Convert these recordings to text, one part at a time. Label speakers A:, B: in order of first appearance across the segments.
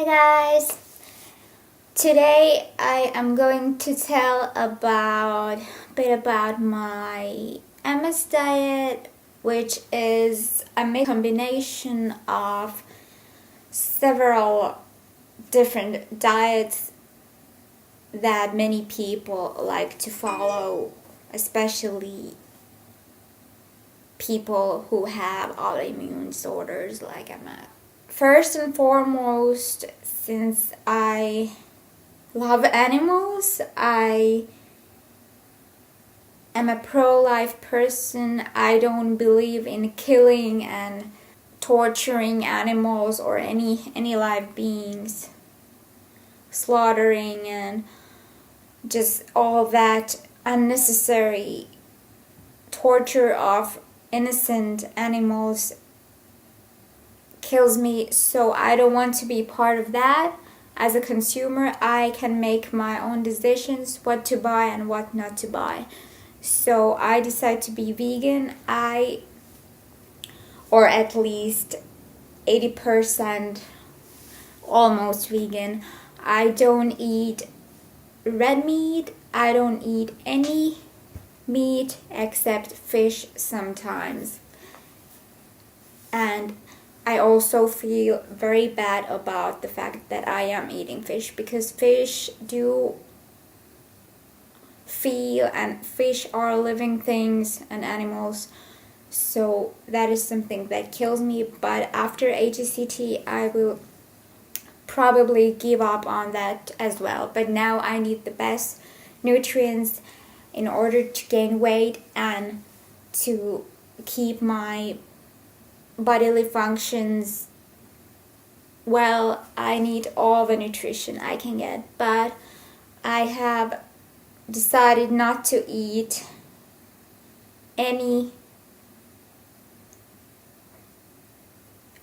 A: Hi guys! Today I am going to tell a bit about my MS diet, which is a combination of several different diets that many people like to follow, especially people who have autoimmune disorders like MS. First and foremost, since I love animals, I am a pro-life person. I don't believe in killing and torturing animals or any live beings, slaughtering and just all that unnecessary torture of innocent animals kills me, so I don't want to be part of that. As a consumer, I can make my own decisions what to buy and what not to buy. So I decide to be vegan. Or at least 80% almost vegan. I don't eat red meat. I don't eat any meat except fish sometimes. And I also feel very bad about the fact that I am eating fish, because fish do feel, and fish are living things and animals, so that is something that kills me. But after HCT I will probably give up on that as well, but now I need the best nutrients in order to gain weight and to keep my bodily functions well. I need all the nutrition I can get, but I have decided not to eat any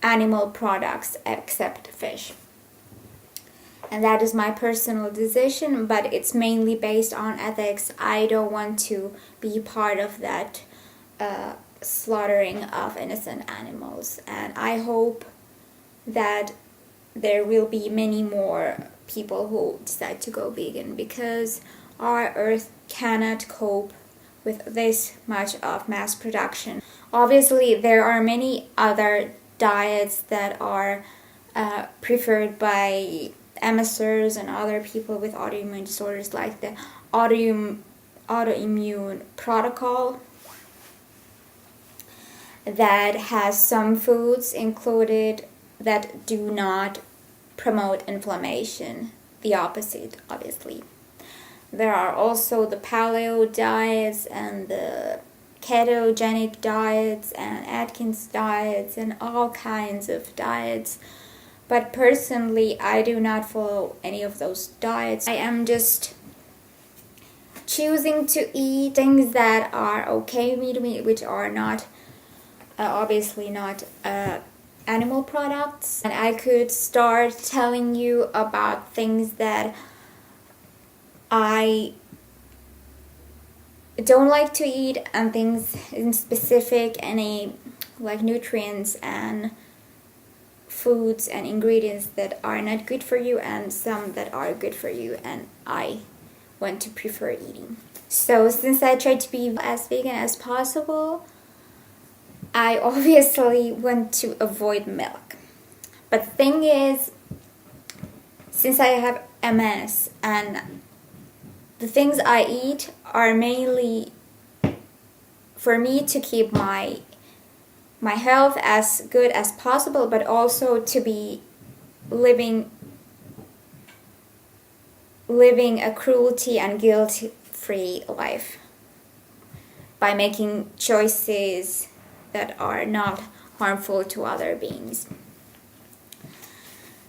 A: animal products except fish. And that is my personal decision, but it's mainly based on ethics. I don't want to be part of that slaughtering of innocent animals, and I hope that there will be many more people who decide to go vegan, because our earth cannot cope with this much of mass production. Obviously there are many other diets that are preferred by MSers and other people with autoimmune disorders, like the autoimmune protocol, that has some foods included that do not promote inflammation. The opposite, obviously. There are also the paleo diets and the ketogenic diets and Atkins diets and all kinds of diets. But personally, I do not follow any of those diets. I am just choosing to eat things that are okay to me, which are not obviously not animal products. And I could start telling you about things that I don't like to eat, and things in specific, any like nutrients and foods and ingredients that are not good for you, and some that are good for you and I want to prefer eating. So since I try to be as vegan as possible, I obviously want to avoid milk. But the thing is, since I have MS and the things I eat are mainly for me to keep my health as good as possible, but also to be living a cruelty and guilt-free life by making choices that are not harmful to other beings.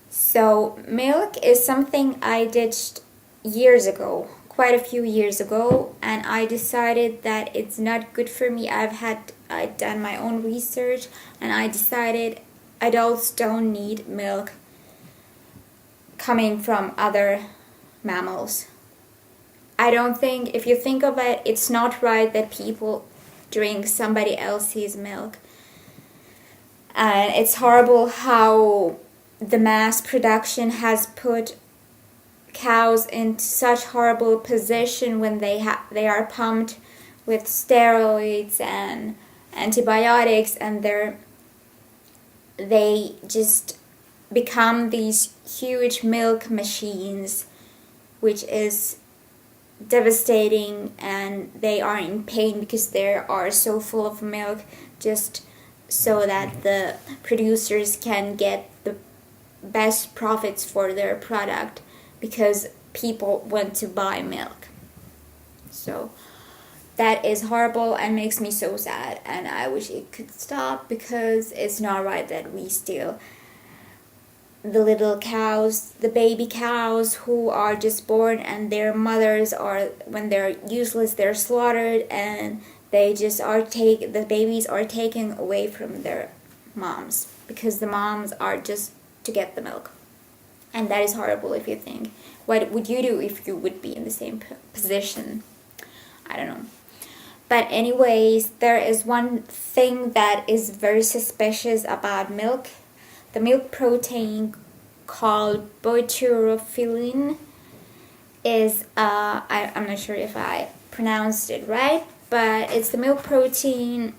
A: So milk is something I ditched years ago, quite a few years ago, and I decided that it's not good for me. I'd done my own research, and I decided adults don't need milk coming from other mammals. I don't think, if you think of it, it's not right that people drink somebody else's milk. And it's horrible how the mass production has put cows in such horrible position when they are pumped with steroids and antibiotics, and they just become these huge milk machines, which is devastating, and they are in pain because they are so full of milk, just so that the producers can get the best profits for their product, because people want to buy milk. So that is horrible and makes me so sad, and I wish it could stop, because it's not right that we steal the little cows, the baby cows who are just born, and their mothers are, when they're useless, they're slaughtered, and the babies are taken away from their moms, because the moms are just to get the milk. And that is horrible if you think. What would you do if you would be in the same position? I don't know. But anyways, there is one thing that is very suspicious about milk. The milk protein called boturophyllin is, I'm not sure if I pronounced it right, but it's the milk protein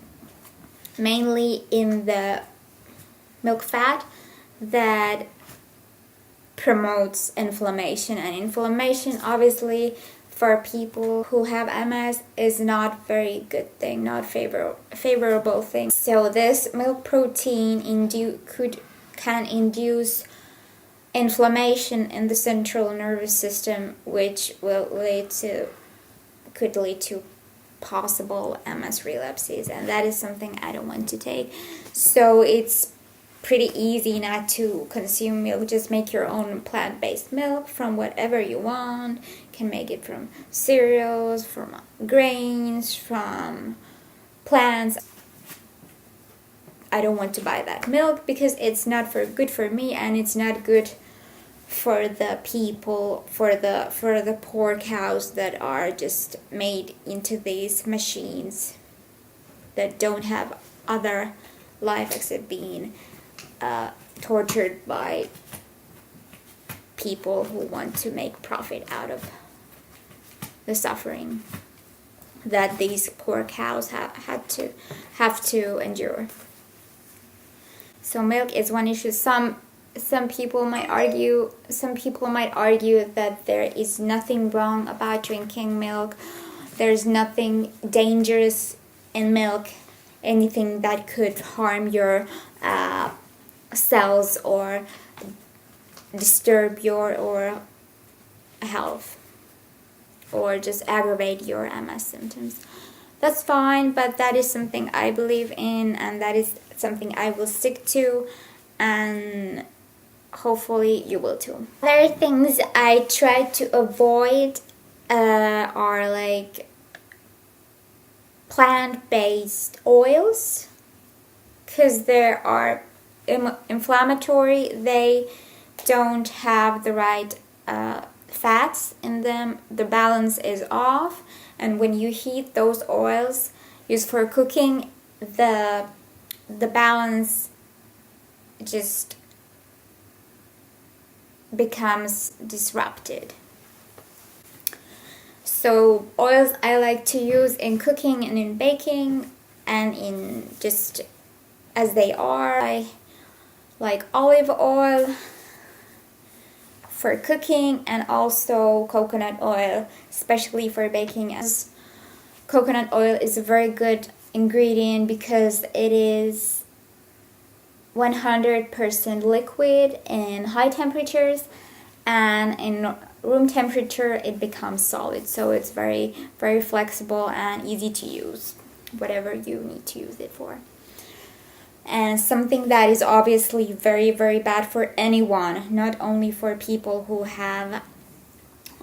A: mainly in the milk fat that promotes inflammation. And inflammation, obviously, for people who have MS is not very good thing, not favorable thing. So this milk protein can induce inflammation in the central nervous system, which could lead to possible MS relapses, and that is something I don't want to take. So it's pretty easy not to consume milk. Just make your own plant-based milk from whatever you want. You can make it from cereals, from grains, from plants. I don't want to buy that milk because it's not good for me, and it's not good for the people, for the poor cows that are just made into these machines that don't have other life except being tortured by people who want to make profit out of the suffering that these poor cows have to endure. So milk is one issue. Some people might argue that there is nothing wrong about drinking milk. There's nothing dangerous in milk, anything that could harm your cells or disturb your health or just aggravate your MS symptoms. That's fine, but that is something I believe in, and that is something I will stick to, and hopefully you will too. Other things I try to avoid are like plant-based oils, because they are inflammatory. They don't have the right fats in them. The balance is off, and when you heat those oils used for cooking, the balance just becomes disrupted. So oils I like to use in cooking and in baking and in just as they are. I like olive oil for cooking, and also coconut oil, especially for baking, as coconut oil is a very good ingredient because it is 100% liquid in high temperatures, and in room temperature it becomes solid. So it's very, very flexible and easy to use, whatever you need to use it for. And something that is obviously very, very bad for anyone, not only for people who have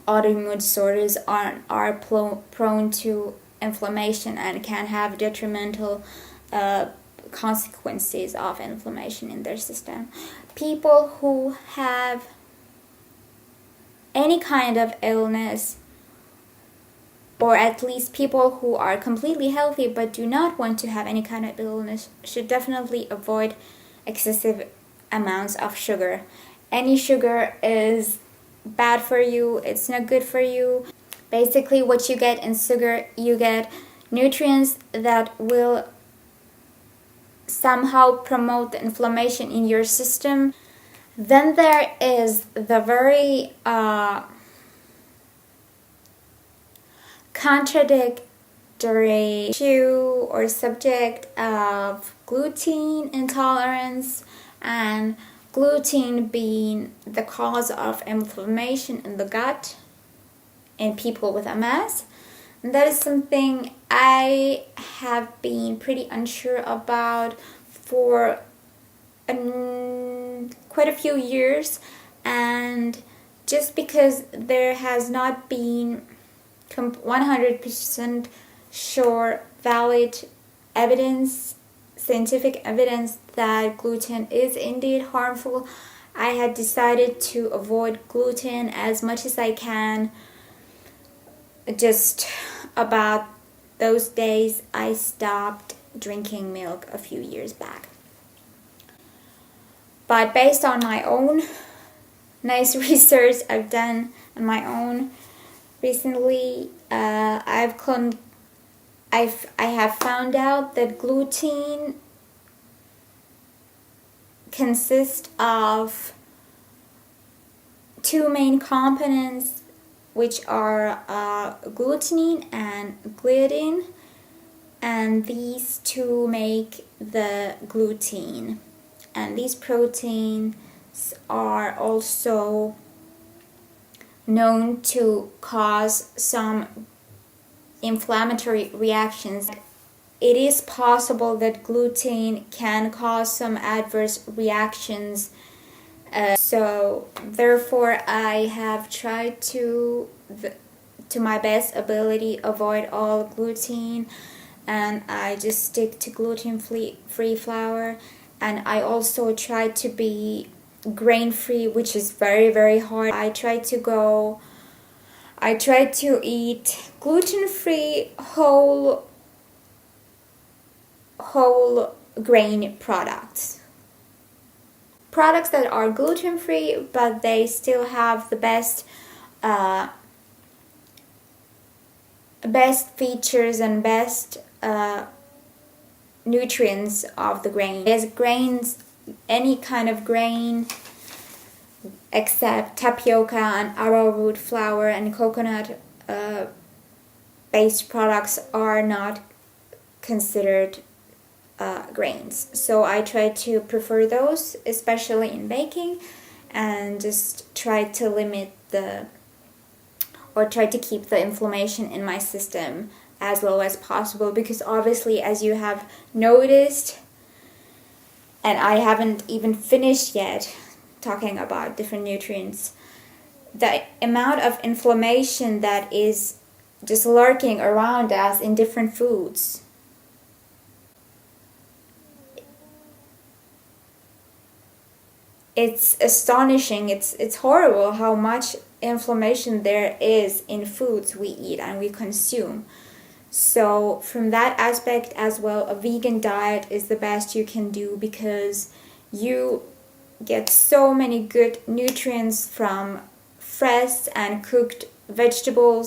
A: autoimmune disorders, are prone to inflammation and can have detrimental consequences of inflammation in their system. People who have any kind of illness, or at least people who are completely healthy but do not want to have any kind of illness, should definitely avoid excessive amounts of sugar. Any sugar is bad for you, it's not good for you. Basically, what you get in sugar, you get nutrients that will somehow promote the inflammation in your system. Then there is the very contradictory issue or subject of gluten intolerance, and gluten being the cause of inflammation in the gut in people with MS. And that is something I have been pretty unsure about for quite a few years, and just because there has not been 100% sure valid evidence, scientific evidence that gluten is indeed harmful, I had decided to avoid gluten as much as I can. Just about those days I stopped drinking milk a few years back. But based on my own nice research I've done on my own recently, I have found out that gluten consists of two main components, which are glutamine and gliadin, and these two make the gluten. And these proteins are also known to cause some inflammatory reactions. It is possible that gluten can cause some adverse reactions. So therefore I have tried to my best ability avoid all gluten, and I just stick to gluten-free flour. And I also try to be grain-free, which is very, very hard. I try to eat gluten-free whole grain products that are gluten-free, but they still have the best features and best nutrients of the grain. There's grains, any kind of grain except tapioca and arrowroot flour and coconut based products are not considered grains. So I try to prefer those, especially in baking, and just try to limit try to keep the inflammation in my system as low as possible, because obviously, as you have noticed, and I haven't even finished yet talking about different nutrients, the amount of inflammation that is just lurking around us in different foods, it's astonishing. It's horrible how much inflammation there is in foods we eat and we consume. So from that aspect as well, a vegan diet is the best you can do, because you get so many good nutrients from fresh and cooked vegetables.